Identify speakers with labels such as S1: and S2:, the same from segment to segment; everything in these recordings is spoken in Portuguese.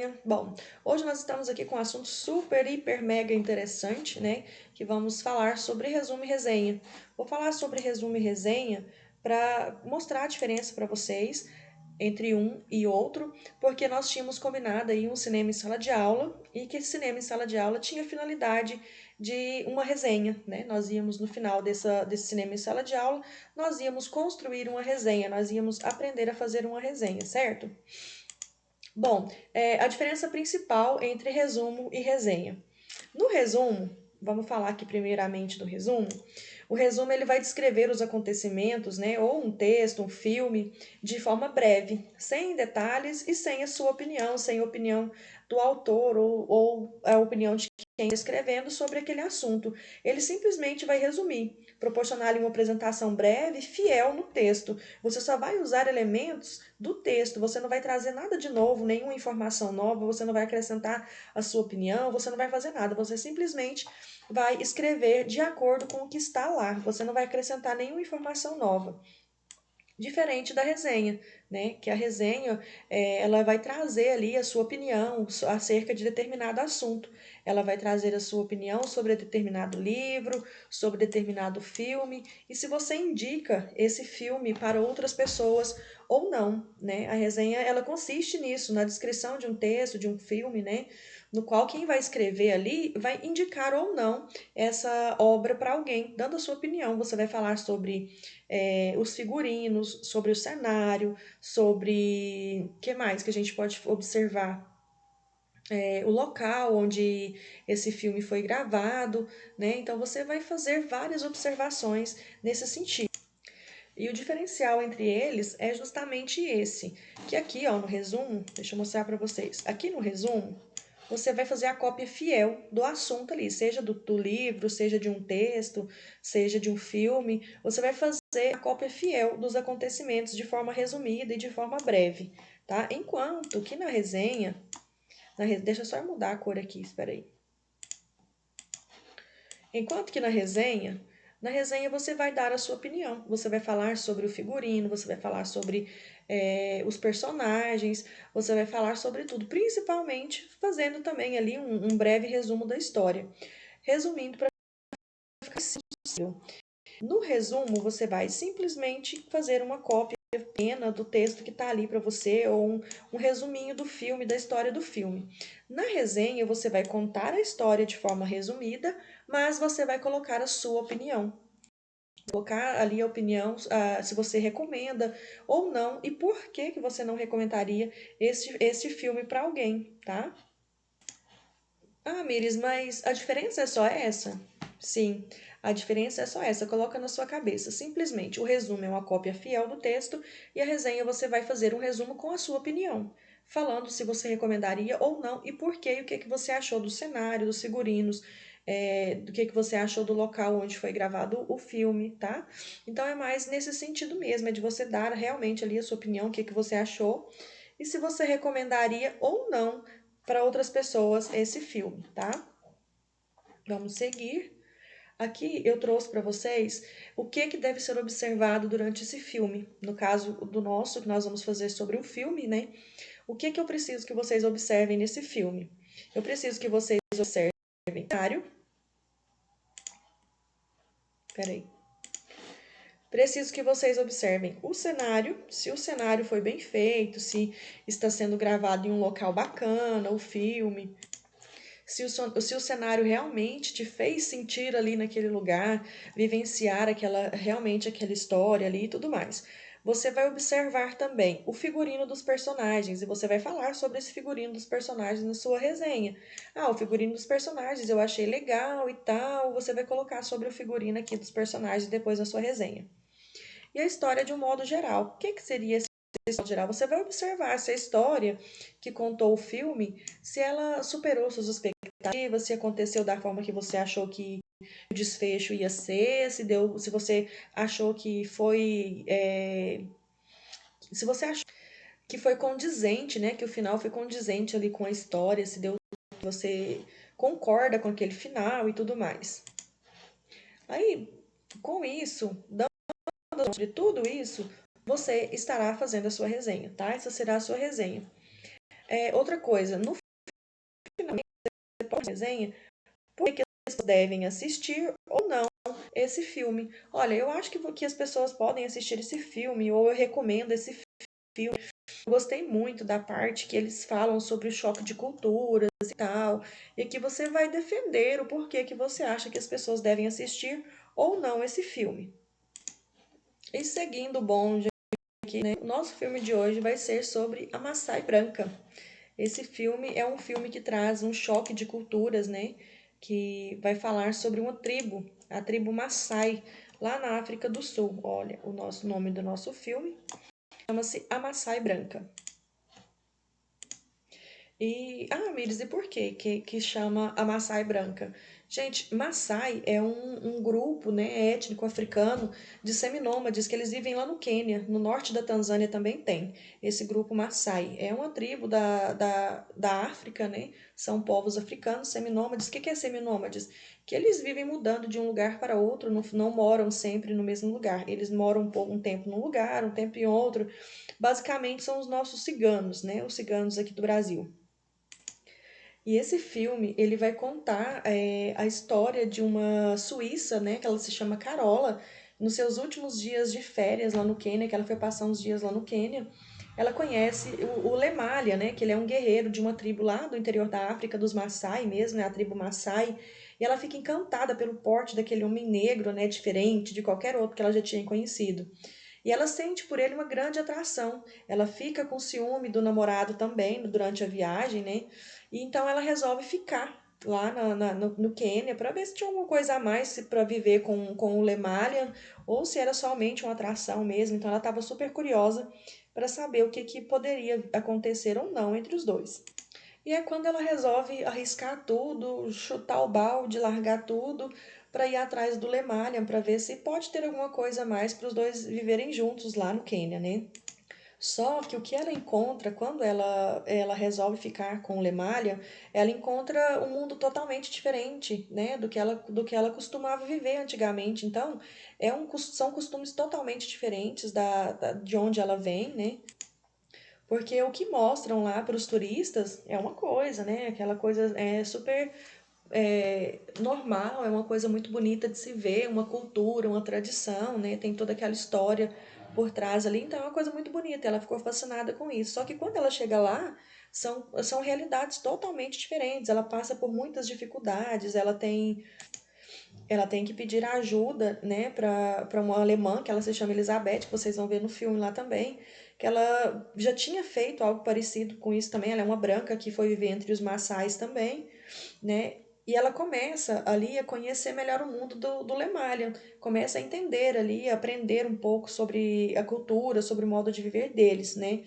S1: resenha. Bom, hoje nós estamos aqui com um assunto super, hiper, mega interessante, né? Que vamos falar sobre resumo e resenha. Vou falar sobre resumo e resenha para mostrar a diferença para vocês entre um e outro, porque nós tínhamos combinado aí um cinema em sala de aula e que esse cinema em sala de aula tinha a finalidade de uma resenha, né? Nós íamos no final desse cinema em sala de aula, nós íamos construir uma resenha, nós íamos aprender a fazer uma resenha, certo? Bom, a diferença principal entre resumo e resenha. No resumo, vamos falar aqui primeiramente do resumo. O resumo ele vai descrever os acontecimentos, né, ou um texto, um filme, de forma breve, sem detalhes e sem a sua opinião, sem a opinião do autor ou a opinião de quem está escrevendo sobre aquele assunto. Ele simplesmente vai resumir, proporcionar uma apresentação breve, fiel no texto. Você só vai usar elementos do texto, você não vai trazer nada de novo, nenhuma informação nova, você não vai acrescentar a sua opinião, você não vai fazer nada, você simplesmente vai escrever de acordo com o que está lá, você não vai acrescentar nenhuma informação nova. Diferente da resenha, né? Que a resenha ela vai trazer ali a sua opinião acerca de determinado assunto. Ela vai trazer a sua opinião sobre determinado livro, sobre determinado filme, e se você indica esse filme para outras pessoas ou não, né? A resenha ela consiste nisso, na descrição de um texto, de um filme, né? No qual quem vai escrever ali vai indicar ou não essa obra para alguém, dando a sua opinião. Você vai falar sobre os figurinos, sobre o cenário, sobre o que mais que a gente pode observar? O local onde esse filme foi gravado, né? Então você vai fazer várias observações nesse sentido. E o diferencial entre eles é justamente esse, que aqui, ó, no resumo, deixa eu mostrar para vocês. Aqui no resumo, você vai fazer a cópia fiel do assunto ali, seja do livro, seja de um texto, seja de um filme. Você vai fazer a cópia fiel dos acontecimentos de forma resumida e de forma breve, tá? Enquanto que na resenha, deixa eu só mudar a cor aqui, espera aí. Enquanto que na resenha você vai dar a sua opinião, você vai falar sobre o figurino, você vai falar sobre os personagens, você vai falar sobre tudo, principalmente fazendo também ali um breve resumo da história. Resumindo para ficar possível. No resumo, você vai simplesmente fazer uma cópia pequena do texto que está ali para você, ou um resuminho do filme, da história do filme. Na resenha, você vai contar a história de forma resumida, mas você vai colocar a sua opinião. Colocar ali a opinião, se você recomenda ou não, e por que você não recomendaria este filme para alguém, tá? Ah, Miris, mas a diferença é só essa? Sim, a diferença é só essa. Coloca na sua cabeça. Simplesmente, o resumo é uma cópia fiel do texto e a resenha você vai fazer um resumo com a sua opinião, falando se você recomendaria ou não e por quê, e o que que você achou do cenário, dos figurinos, do que você achou do local onde foi gravado o filme, tá? Então é mais nesse sentido mesmo, é de você dar realmente ali a sua opinião, o que que você achou e se você recomendaria ou não para outras pessoas esse filme, tá? Vamos seguir. Aqui eu trouxe para vocês o que deve ser observado durante esse filme. No caso do nosso, que nós vamos fazer sobre o filme, né? O que eu preciso que vocês observem nesse filme? Eu preciso que vocês observem o cenário. Peraí. Preciso que vocês observem o cenário, se o cenário foi bem feito, se está sendo gravado em um local bacana, o filme, se o cenário realmente te fez sentir ali naquele lugar, vivenciar realmente aquela história ali e tudo mais. Você vai observar também o figurino dos personagens e você vai falar sobre esse figurino dos personagens na sua resenha. Ah, o figurino dos personagens eu achei legal e tal. Você vai colocar sobre o figurino aqui dos personagens depois na sua resenha. E a história de um modo geral. O que seria essa história geral? Você vai observar se a história que contou o filme, se ela superou suas expectativas, se aconteceu da forma que você achou que o desfecho ia ser, se você achou que foi, se você achou que foi condizente, né, que o final foi condizente ali com a história, se deu, você concorda com aquele final e tudo mais. Aí, com isso, de tudo isso, você estará fazendo a sua resenha, tá? Essa será a sua resenha. Outra coisa, no final da resenha, por que as pessoas devem assistir ou não esse filme? Olha, eu acho que as pessoas podem assistir esse filme, ou eu recomendo esse filme. Eu gostei muito da parte que eles falam sobre o choque de culturas e tal, e que você vai defender o porquê que você acha que as pessoas devem assistir ou não esse filme. E seguindo o bonde aqui, né, o nosso filme de hoje vai ser sobre a Maçai Branca. Esse filme é um filme que traz um choque de culturas, né? Que vai falar sobre uma tribo, a tribo Maçai, lá na África do Sul. Olha, o nosso nome do nosso filme chama-se A Maçai Branca. Miris, e por que chama a Maçai Branca? Gente, Maçai é um grupo, né, étnico africano de seminômades que eles vivem lá no Quênia, no norte da Tanzânia também tem esse grupo Maçai. É uma tribo da África, né? São povos africanos, seminômades. O que é seminômades? Que eles vivem mudando de um lugar para outro, não moram sempre no mesmo lugar. Eles moram um tempo num lugar, um tempo em outro. Basicamente são os nossos ciganos, né? Os ciganos aqui do Brasil. E esse filme, ele vai contar a história de uma suíça, né, que ela se chama Carola, nos seus últimos dias de férias lá no Quênia, que ela foi passar uns dias lá no Quênia, ela conhece o Lemália, né, que ele é um guerreiro de uma tribo lá do interior da África, dos Maasai mesmo, né, a tribo Maasai, e ela fica encantada pelo porte daquele homem negro, né, diferente de qualquer outro que ela já tinha conhecido. E ela sente por ele uma grande atração. Ela fica com ciúme do namorado também durante a viagem, né? E então ela resolve ficar lá no Quênia para ver se tinha alguma coisa a mais para viver com o Lemalian ou se era somente uma atração mesmo. Então ela estava super curiosa para saber o que poderia acontecer ou não entre os dois. E é quando ela resolve arriscar tudo, chutar o balde, largar tudo para ir atrás do Lemalian para ver se pode ter alguma coisa a mais para os dois viverem juntos lá no Quênia, né? Só que o que ela encontra quando ela resolve ficar com o Lemalha, ela encontra um mundo totalmente diferente, né, do que ela costumava viver antigamente. Então, são costumes totalmente diferentes de onde ela vem, né? Porque o que mostram lá para os turistas é uma coisa, né? Aquela coisa super normal, é uma coisa muito bonita de se ver, uma cultura, uma tradição, né? Tem toda aquela história por trás ali, então é uma coisa muito bonita. Ela ficou fascinada com isso. Só que quando ela chega lá, são realidades totalmente diferentes. Ela passa por muitas dificuldades, ela tem que pedir ajuda, né, para uma alemã, que ela se chama Elizabeth, que vocês vão ver no filme lá também, que ela já tinha feito algo parecido com isso também. Ela é uma branca que foi viver entre os maçais também, né? E ela começa ali a conhecer melhor o mundo do Lemalian, começa a entender ali, a aprender um pouco sobre a cultura, sobre o modo de viver deles, né?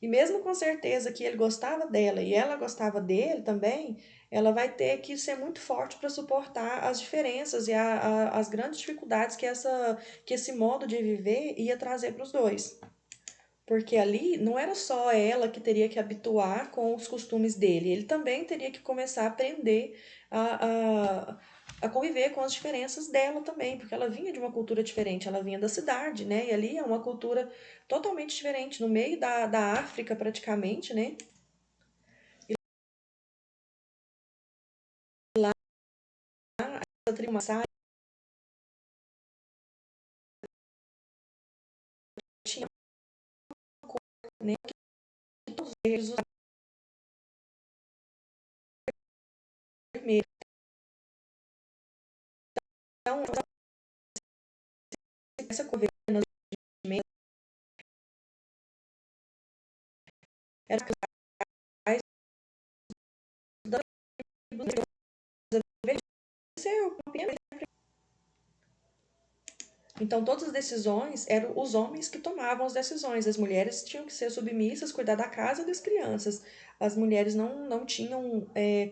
S1: E mesmo com certeza que ele gostava dela e ela gostava dele também, ela vai ter que ser muito forte para suportar as diferenças e as grandes dificuldades que esse modo de viver ia trazer para os dois. Porque ali não era só ela que teria que habituar com os costumes dele, ele também teria que começar a aprender a, a, a conviver com as diferenças dela também, porque ela vinha de uma cultura diferente, ela vinha da cidade, né? E ali é uma cultura totalmente diferente, no meio da África praticamente, né? A tribo Maasai tinha uma cor, né? Que todos eles usavam vermelho. Então, essa cor vermelha era que os pais da tribo verde ser apenas. Então, todas as decisões eram os homens que tomavam as decisões. As mulheres tinham que ser submissas, cuidar da casa e das crianças. As mulheres não tinham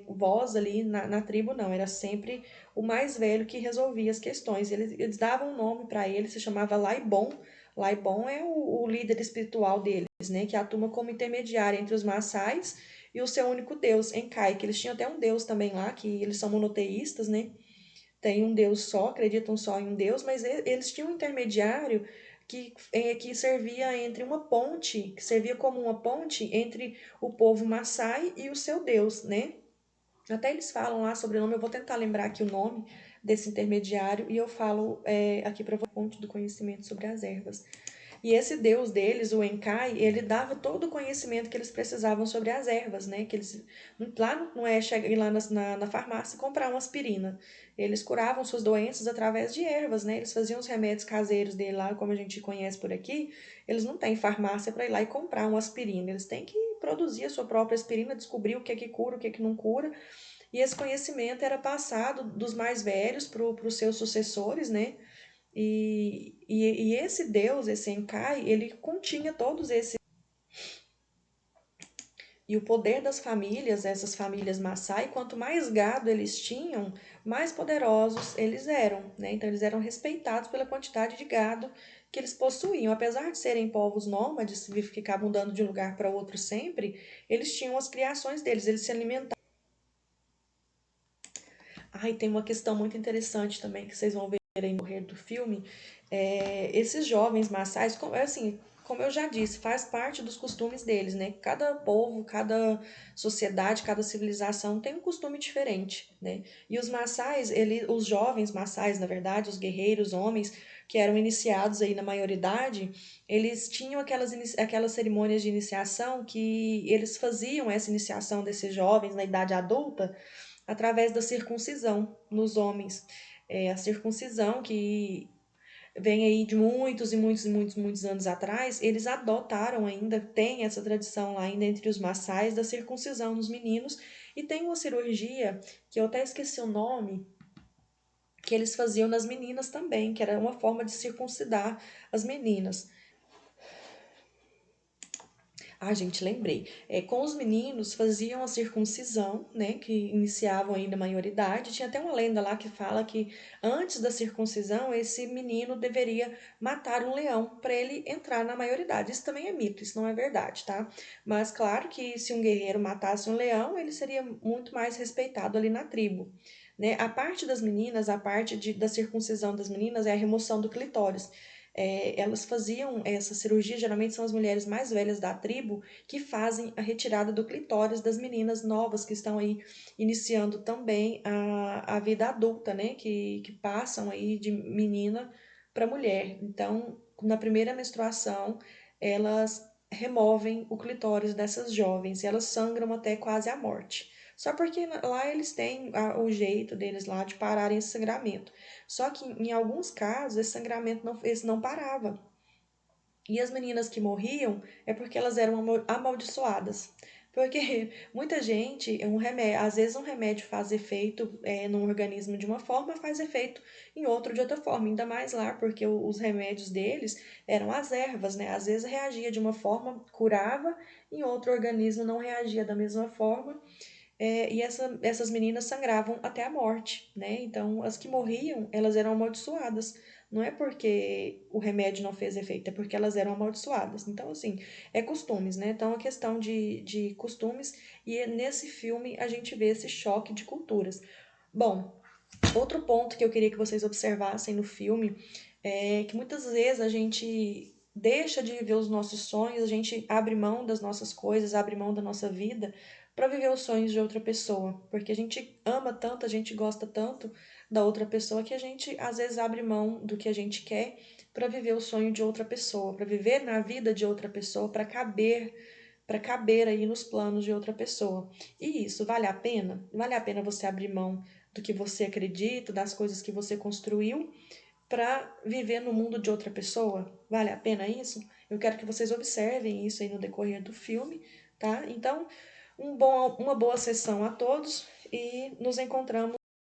S1: voz ali na tribo, não. Era sempre o mais velho que resolvia as questões. Eles davam um nome para ele, se chamava Laibon. Laibon é o líder espiritual deles, né? Que atua como intermediário entre os maçais e o seu único deus, Enkai. Que eles tinham até um deus também lá, que eles são monoteístas, né? Tem um Deus só, acreditam só em um Deus, mas eles tinham um intermediário que servia entre uma ponte, que servia como uma ponte entre o povo Maasai e o seu Deus, né? Até eles falam lá sobre o nome, eu vou tentar lembrar aqui o nome desse intermediário e eu falo aqui para você, fonte do conhecimento sobre as ervas. E esse deus deles, o Enkai, ele dava todo o conhecimento que eles precisavam sobre as ervas, né? Que eles lá não é chegar lá na farmácia e comprar uma aspirina. Eles curavam suas doenças através de ervas, né? Eles faziam os remédios caseiros dele lá, como a gente conhece por aqui. Eles não têm farmácia para ir lá e comprar uma aspirina. Eles têm que produzir a sua própria aspirina, descobrir o que é que cura, o que é que não cura. E esse conhecimento era passado dos mais velhos para os seus sucessores, né? E esse Deus, esse Enkai, ele continha todos esses. E o poder das famílias, essas famílias Maasai, quanto mais gado eles tinham, mais poderosos eles eram, né? Então eles eram respeitados pela quantidade de gado que eles possuíam. Apesar de serem povos nômades, ficar mudando de um lugar para outro sempre, eles tinham as criações deles, eles se alimentavam. Ah, e tem uma questão muito interessante também que vocês vão ver aí no decorrer do filme. Esses jovens maçais, assim, como eu já disse, faz parte dos costumes deles, né? Cada povo, cada sociedade, cada civilização tem um costume diferente, né? E os maçais, os jovens maçais, na verdade, os guerreiros, homens que eram iniciados aí na maioridade, eles tinham aquelas cerimônias de iniciação que eles faziam essa iniciação desses jovens na idade adulta através da circuncisão nos homens. A circuncisão que vem aí de muitos e muitos e muitos, muitos anos atrás, eles adotaram ainda, tem essa tradição lá ainda entre os maçais da circuncisão nos meninos, e tem uma cirurgia, que eu até esqueci o nome, que eles faziam nas meninas também, que era uma forma de circuncidar as meninas. Ah, gente, lembrei. Com os meninos faziam a circuncisão, né, que iniciavam ainda a maioridade. Tinha até uma lenda lá que fala que antes da circuncisão esse menino deveria matar um leão para ele entrar na maioridade. Isso também é mito, isso não é verdade, tá? Mas claro que se um guerreiro matasse um leão, ele seria muito mais respeitado ali na tribo. Né? A parte das meninas, da circuncisão das meninas é a remoção do clitóris. Elas faziam essa cirurgia, geralmente são as mulheres mais velhas da tribo que fazem a retirada do clitóris das meninas novas que estão aí iniciando também a vida adulta, né? Que passam aí de menina para mulher. Então, na primeira menstruação, elas removem o clitóris dessas jovens e elas sangram até quase a morte. Só porque lá eles têm o jeito deles lá de pararem esse sangramento. Só que em alguns casos esse sangramento não parava. E as meninas que morriam é porque elas eram amaldiçoadas. Porque muita gente, às vezes um remédio faz efeito num organismo de uma forma, faz efeito em outro de outra forma. Ainda mais lá, porque os remédios deles eram as ervas, né? Às vezes reagia de uma forma, curava, em outro organismo não reagia da mesma forma. E essas meninas sangravam até a morte, né? Então, as que morriam, elas eram amaldiçoadas. Não é porque o remédio não fez efeito, é porque elas eram amaldiçoadas. Então, assim, é costumes, né? Então, a questão de costumes, e nesse filme a gente vê esse choque de culturas. Bom, outro ponto que eu queria que vocês observassem no filme é que muitas vezes a gente deixa de viver os nossos sonhos, a gente abre mão das nossas coisas, abre mão da nossa vida para viver os sonhos de outra pessoa, porque a gente ama tanto, a gente gosta tanto da outra pessoa que a gente às vezes abre mão do que a gente quer para viver o sonho de outra pessoa, para viver na vida de outra pessoa, para caber aí nos planos de outra pessoa. E isso vale a pena? Vale a pena você abrir mão do que você acredita, das coisas que você construiu, para viver no mundo de outra pessoa? Vale a pena isso? Eu quero que vocês observem isso aí no decorrer do filme, tá? Então, uma boa sessão a todos e nos encontramos